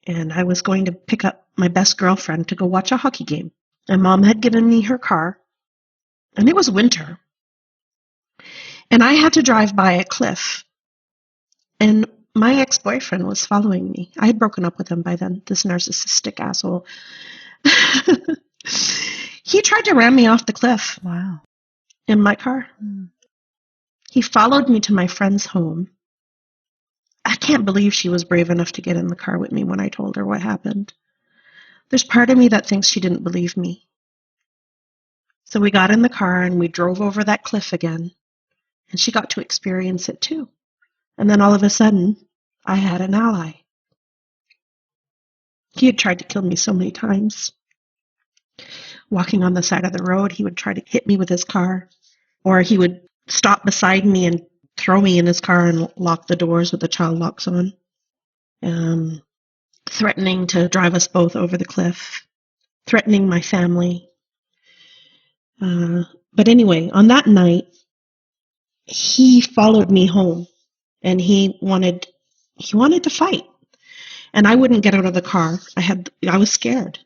And I was going to pick up my best girlfriend to go watch a hockey game. And Mom had given me her car, and it was winter. And I had to drive by a cliff. And my ex-boyfriend was following me. I had broken up with him by then, this narcissistic asshole. He tried to ram me off the cliff. Wow. In my car. He followed me to my friend's home. I can't believe she was brave enough to get in the car with me when I told her what happened. There's part of me that thinks she didn't believe me. So we got in the car and we drove over that cliff again. And she got to experience it too. And then all of a sudden, I had an ally. He had tried to kill me so many times. Walking on the side of the road, he would try to hit me with his car. Or he would stop beside me and throw me in his car and lock the doors with the child locks on, threatening to drive us both over the cliff, threatening my family. But anyway, on that night, he followed me home, and he wanted to fight, and I wouldn't get out of the car. I was scared,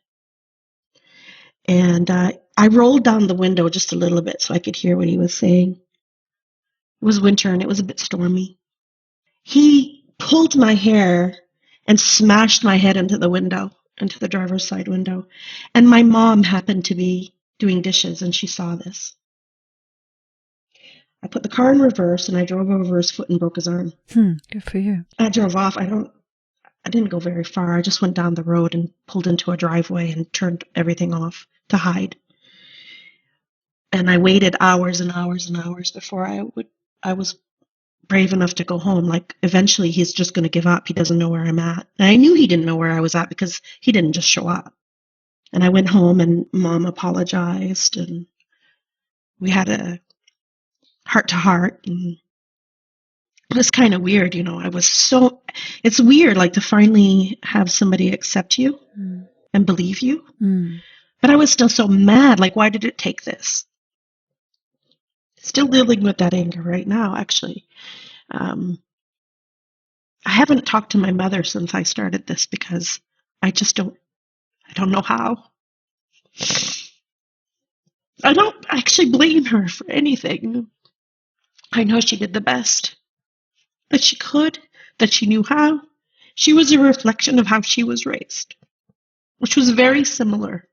and I rolled down the window just a little bit so I could hear what he was saying. It was winter and it was a bit stormy. He pulled my hair and smashed my head into the window, into the driver's side window, and my mom happened to be doing dishes, and she saw this. I put the car in reverse, and I drove over his foot and broke his arm. Good for you. I drove off. I didn't go very far. I just went down the road and pulled into a driveway and turned everything off to hide. And I waited hours and hours and hours before I was brave enough to go home. Like, eventually he's just going to give up. He doesn't know where I'm at. And I knew he didn't know where I was at because he didn't just show up. And I went home, and Mom apologized, and we had a heart-to-heart, and it was kind of weird, it's weird, like, to finally have somebody accept you and believe you. But I was still so mad, like, why did it take this? Still dealing with that anger right now, actually. I haven't talked to my mother since I started this because I don't know how. I don't actually blame her for anything. I know she did the best that she could, that she knew how. She was a reflection of how she was raised, which was very similar.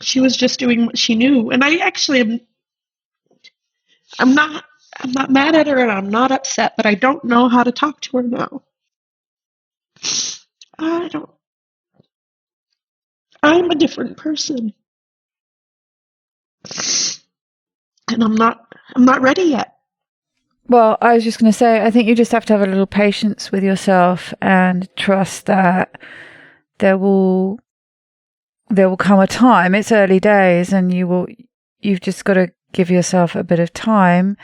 She was just doing what she knew. And I actually I'm not mad at her, and I'm not upset, but I don't know how to talk to her now. I'm a different person. And I'm not ready yet. Well, I was just going to say, I think you just have to have a little patience with yourself and trust that there will come a time. It's early days, and you've just got to give yourself a bit of time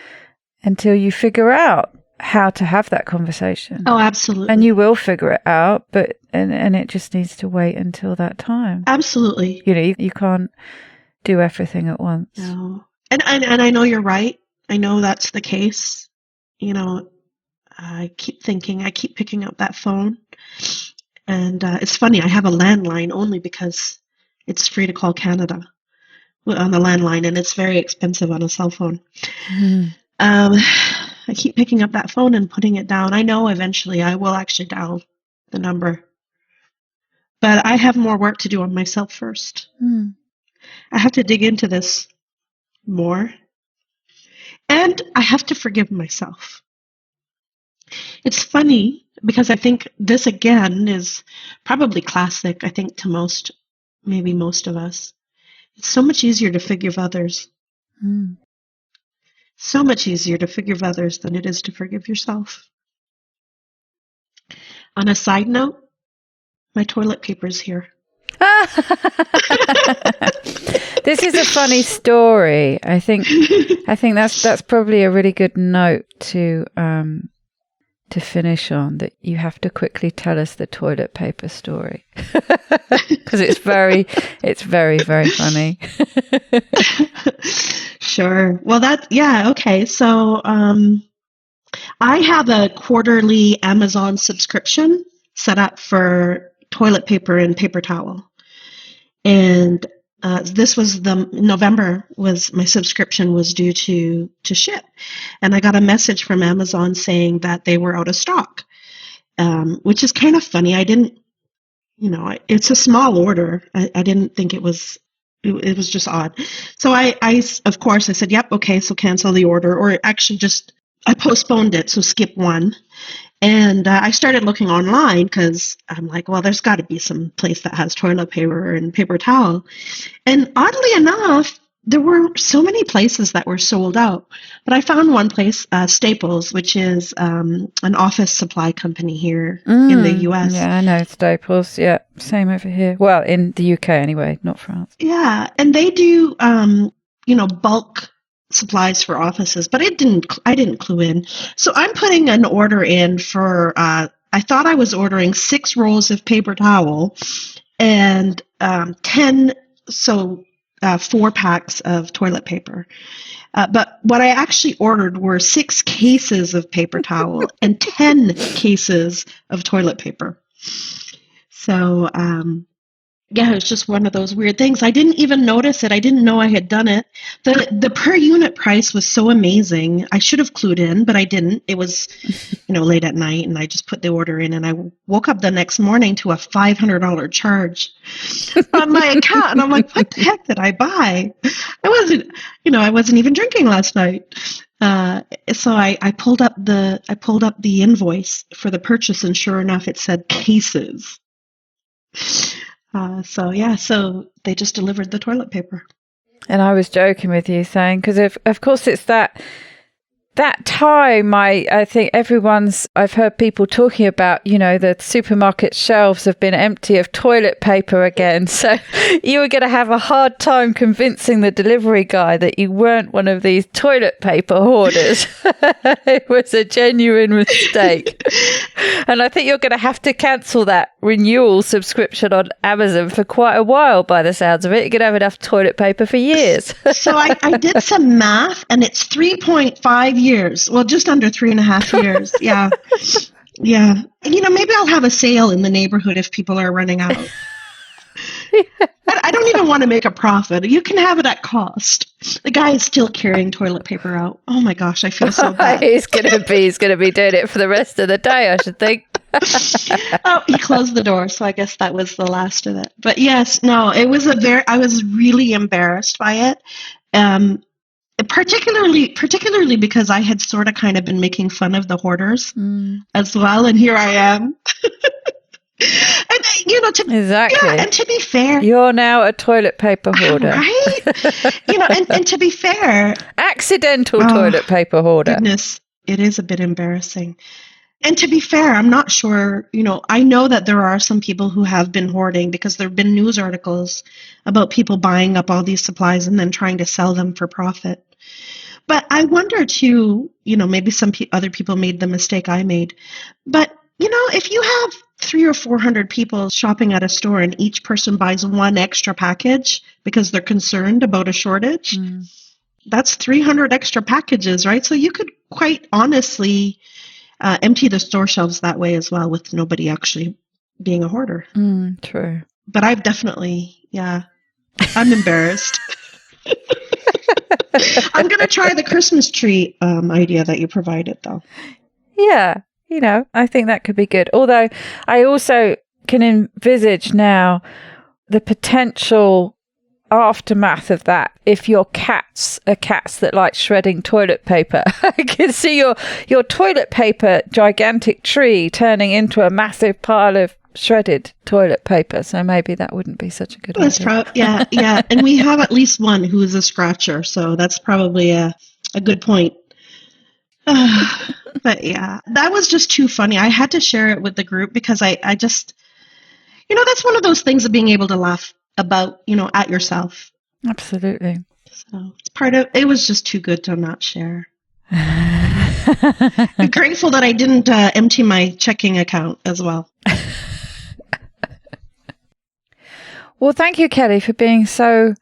until you figure out how to have that conversation. Oh, absolutely. And you will figure it out, but and it just needs to wait until that time. Absolutely. You can't do everything at once. No. And I know you're right. I know that's the case. I keep picking up that phone. And it's funny, I have a landline only because it's free to call Canada on the landline, and it's very expensive on a cell phone. I keep picking up that phone and putting it down. I know eventually I will actually dial the number. But I have more work to do on myself first. I have to dig into this more. And I have to forgive myself. It's funny because I think this, again, is probably classic, I think, to maybe most of us. It's so much easier to forgive others. So much easier to forgive others than it is to forgive yourself. On a side note, my toilet paper's here. This is a funny story. I think that's probably a really good note to finish on, that you have to quickly tell us the toilet paper story because it's very, very funny. Sure. Well, okay. So I have a quarterly Amazon subscription set up for toilet paper and paper towel. And this was November was my subscription was due to ship. And I got a message from Amazon saying that they were out of stock, which is kind of funny. I didn't, it's a small order. I didn't think it was just odd. So I of course I said, yep, okay, so cancel the order, or actually I postponed it, so skip one. And I started looking online because I'm like, well, there's got to be some place that has toilet paper and paper towel. And oddly enough, there were so many places that were sold out. But I found one place, Staples, which is an office supply company here in the U.S. Yeah, I know Staples. Yeah, same over here. Well, in the UK anyway, not France. Yeah, and they do, bulk supplies for offices, but I didn't clue in. So I'm putting an order in for, I thought I was ordering 6 rolls of paper towel and 10, 4 packs of toilet paper. But what I actually ordered were 6 cases of paper towel and 10 cases of toilet paper. So, yeah, it was just one of those weird things. I didn't even notice it. I didn't know I had done it. The per unit price was so amazing. I should have clued in, but I didn't. It was, late at night, and I just put the order in, and I woke up the next morning to a $500 charge on my account, and I'm like, what the heck did I buy? I wasn't even drinking last night. So I pulled up the invoice for the purchase, and sure enough, it said cases. So they just delivered the toilet paper. And I was joking with you saying, because of course it's that time, I think I've heard people talking about, the supermarket shelves have been empty of toilet paper again. So you were going to have a hard time convincing the delivery guy that you weren't one of these toilet paper hoarders. It was a genuine mistake. And I think you're going to have to cancel that renewal subscription on Amazon for quite a while by the sounds of it. You're going to have enough toilet paper for years. So I did some math, and it's 3.5 years. Well, just under 3.5 years. Yeah. Yeah. And, maybe I'll have a sale in the neighborhood if people are running out. I don't even want to make a profit. You can have it at cost. The guy is still carrying toilet paper out. Oh my gosh, I feel so bad. He's gonna be doing it for the rest of the day, I should think. Oh, he closed the door, so I guess that was the last of it. But yes, no, it was I was really embarrassed by it. Particularly because I had sort of kind of been making fun of the hoarders as well, and here I am. And exactly. Yeah, and to be fair, you're now a toilet paper hoarder, right? And to be fair, accidental toilet paper hoarder. Goodness, it is a bit embarrassing. And to be fair, I'm not sure. I know that there are some people who have been hoarding because there have been news articles about people buying up all these supplies and then trying to sell them for profit. But I wonder too, maybe some other people made the mistake I made. But if you have 300 or 400 people shopping at a store and each person buys one extra package because they're concerned about a shortage, that's 300 extra packages, right? So you could quite honestly empty the store shelves that way as well, with nobody actually being a hoarder. True. But I've definitely, I'm embarrassed. I'm going to try the Christmas tree idea that you provided, though. Yeah. I think that could be good. Although I also can envisage now the potential aftermath of that if your cats are cats that like shredding toilet paper. I can see your toilet paper gigantic tree turning into a massive pile of shredded toilet paper. So maybe that wouldn't be such a good idea. Yeah. And we have at least one who is a scratcher. So that's probably a good point. But yeah, that was just too funny. I had to share it with the group because I just, that's one of those things of being able to laugh about, at yourself. Absolutely. So it was just too good to not share. I'm grateful that I didn't empty my checking account as well. Well, thank you, Kelly, for being so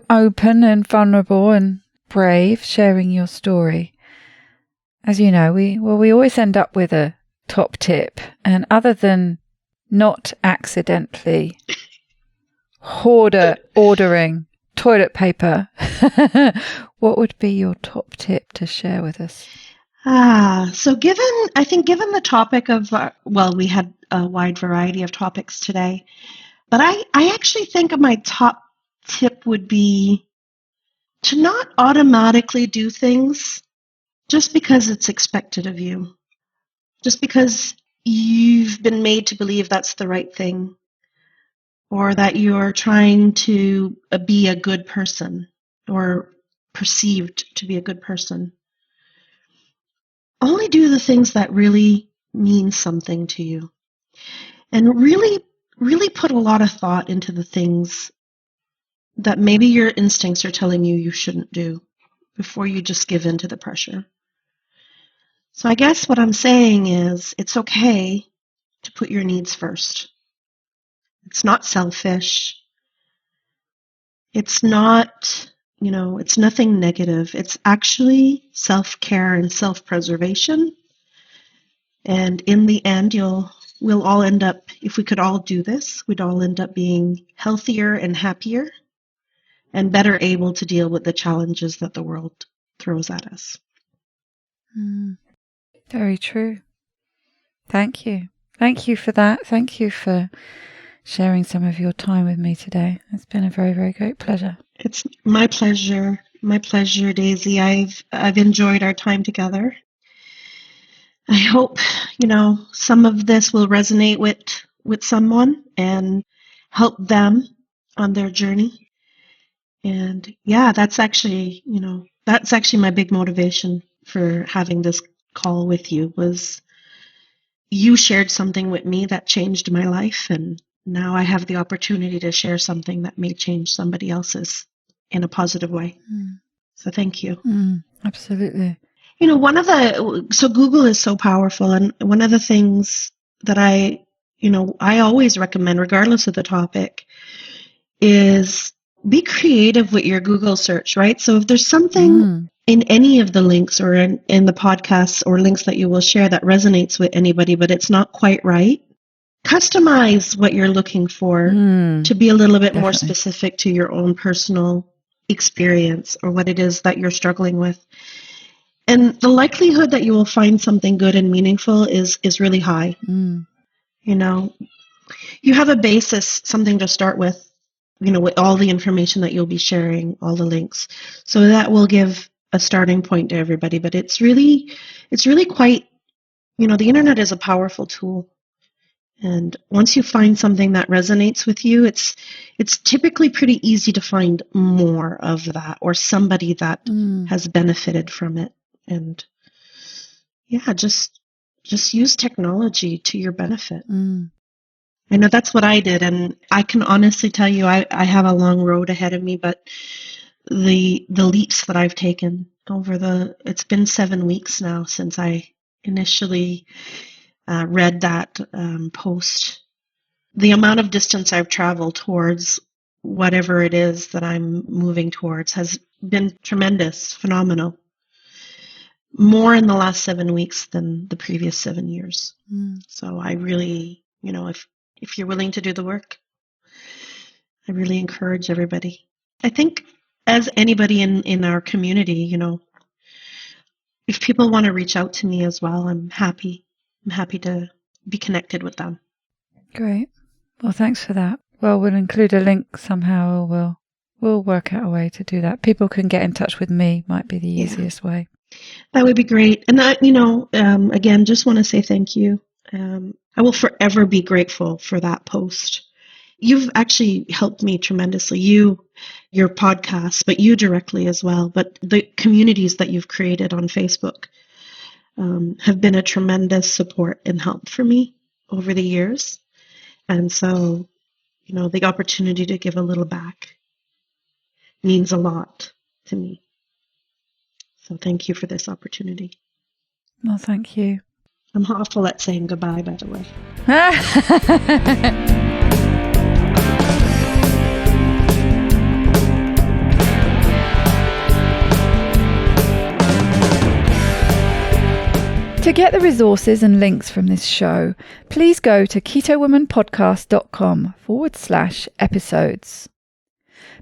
open and vulnerable and brave, sharing your story. As you know, we always end up with a top tip, and other than not accidentally ordering toilet paper, what would be your top tip to share with us? So given the topic of, we had a wide variety of topics today, but I actually think my top tip would be to not automatically do things just because it's expected of you, just because you've been made to believe that's the right thing, or that you're trying to be a good person or perceived to be a good person. Only do the things that really mean something to you, and really, really put a lot of thought into the things that maybe your instincts are telling you shouldn't do. before you just give in to the pressure. So I guess what I'm saying is it's okay to put your needs first. It's not selfish. It's not, it's nothing negative. It's actually self-care and self-preservation. And in the end, we'll all end up, if we could all do this, we'd all end up being healthier and happier and better able to deal with the challenges that the world throws at us. Very true. Thank you. Thank you for that. Thank you for sharing some of your time with me today. It's been a very, very great pleasure. It's my pleasure. My pleasure, Daisy. I've enjoyed our time together. I hope, some of this will resonate with someone and help them on their journey. And yeah, that's actually my big motivation for having this call with you was you shared something with me that changed my life, and now I have the opportunity to share something that may change somebody else's in a positive way. So thank you. Absolutely. So Google is so powerful, and one of the things that I always recommend, regardless of the topic, is be creative with your Google search, right? So if there's something in any of the links or in the podcasts or links that you will share that resonates with anybody, but it's not quite right, customize what you're looking for to be a little bit more specific to your own personal experience or what it is that you're struggling with. And the likelihood that you will find something good and meaningful is really high. You have a basis, something to start with, with all the information that you'll be sharing, all the links. So that will give a starting point to everybody. But it's really quite, the internet is a powerful tool. And once you find something that resonates with you, it's typically pretty easy to find more of that or somebody that has benefited from it. And yeah, just use technology to your benefit. I know that's what I did, and I can honestly tell you I have a long road ahead of me, but the leaps that I've taken it's been 7 weeks now since I initially read that post. The amount of distance I've traveled towards whatever it is that I'm moving towards has been tremendous, phenomenal. More in the last 7 weeks than the previous 7 years. So I really, if you're willing to do the work, I really encourage everybody. I think as anybody in our community, if people want to reach out to me as well, I'm happy to be connected with them. Great. Well, thanks for that. Well, we'll include a link somehow, or we'll work out a way to do that. People can get in touch with me, might be the easiest way. That would be great. And I, again, just want to say thank you. I will forever be grateful for that post. You've actually helped me tremendously. Your podcast, but you directly as well. But the communities that you've created on Facebook have been a tremendous support and help for me over the years. And so, the opportunity to give a little back means a lot to me. So thank you for this opportunity. Well, thank you. I'm awful at saying goodbye, by the way. To get the resources and links from this show, please go to ketowomanpodcast.com/episodes.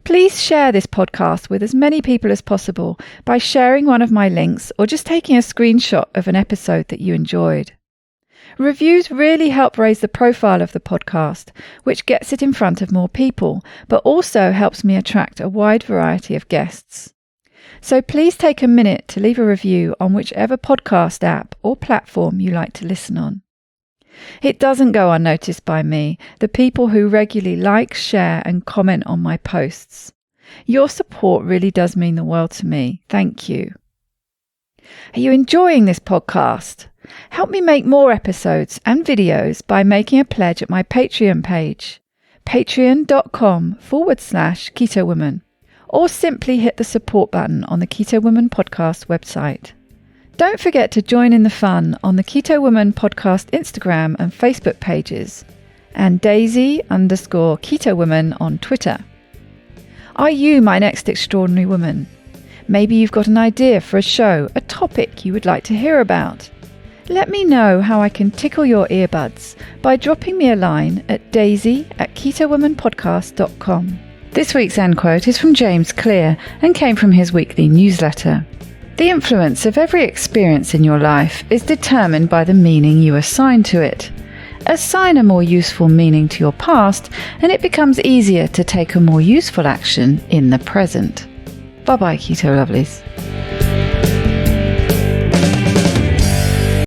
Please share this podcast with as many people as possible by sharing one of my links or just taking a screenshot of an episode that you enjoyed. Reviews really help raise the profile of the podcast, which gets it in front of more people, but also helps me attract a wide variety of guests. So please take a minute to leave a review on whichever podcast app or platform you like to listen on. It doesn't go unnoticed by me, the people who regularly like, share and comment on my posts. Your support really does mean the world to me. Thank you. Are you enjoying this podcast? Help me make more episodes and videos by making a pledge at my Patreon page, patreon.com/ketowoman, or simply hit the support button on the Keto Woman Podcast website. Don't forget to join in the fun on the Keto Woman Podcast Instagram and Facebook pages, and Daisy_Keto Woman on Twitter. Are you my next extraordinary woman? Maybe you've got an idea for a show, a topic you would like to hear about. Let me know how I can tickle your earbuds by dropping me a line at daisy@ketowomanpodcast.com. This week's end quote is from James Clear and came from his weekly newsletter. The influence of every experience in your life is determined by the meaning you assign to it. Assign a more useful meaning to your past, and it becomes easier to take a more useful action in the present. Bye-bye, Keto Lovelies.